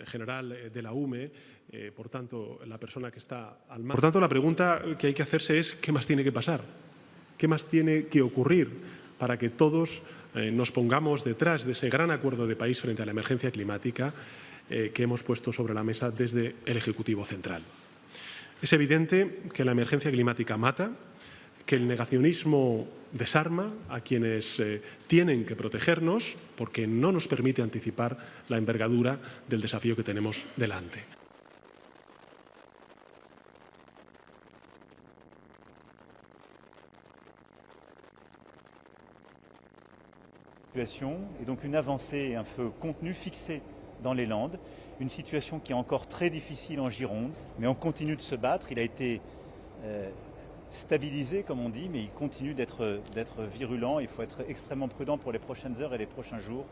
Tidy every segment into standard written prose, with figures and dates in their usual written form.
General de la UME, por tanto, la persona que está al mando. Por tanto, la pregunta que hay que hacerse es ¿qué más tiene que pasar? ¿Qué más tiene que ocurrir para que todos nos pongamos detrás de ese gran acuerdo de país frente a la emergencia climática que hemos puesto sobre la mesa desde el Ejecutivo Central? Es evidente que la emergencia climática mata, que el negacionismo desarma a quienes tienen que protegernos porque no nos permite anticipar la envergadura del desafío que tenemos delante. Et donc une avancée et un feu contenu fixé dans les Landes, une situation qui est encore très difficile en Gironde, mais on continue de se battre. Il a été stabilisé, comme on dit, mais il continue d'être virulent. Il faut être extrêmement prudent pour les prochaines heures et les prochains jours.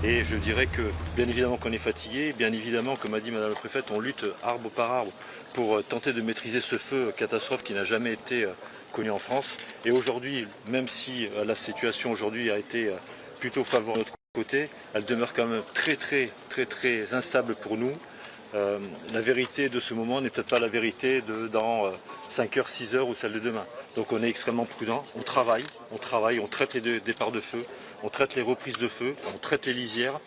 Et je dirais que bien évidemment qu'on est fatigué, bien évidemment, comme a dit Madame la Préfète, on lutte arbre par arbre pour tenter de maîtriser ce feu catastrophe qui n'a jamais été connu en France. Et aujourd'hui, même si la situation aujourd'hui a été plutôt favorable de notre côté, elle demeure quand même très instable pour nous. La vérité de ce moment n'est peut-être pas la vérité de dans 5 heures, 6 heures ou celle de demain. Donc on est extrêmement prudent, on travaille, on traite les départs de feu, on traite les reprises de feu, on traite les lisières.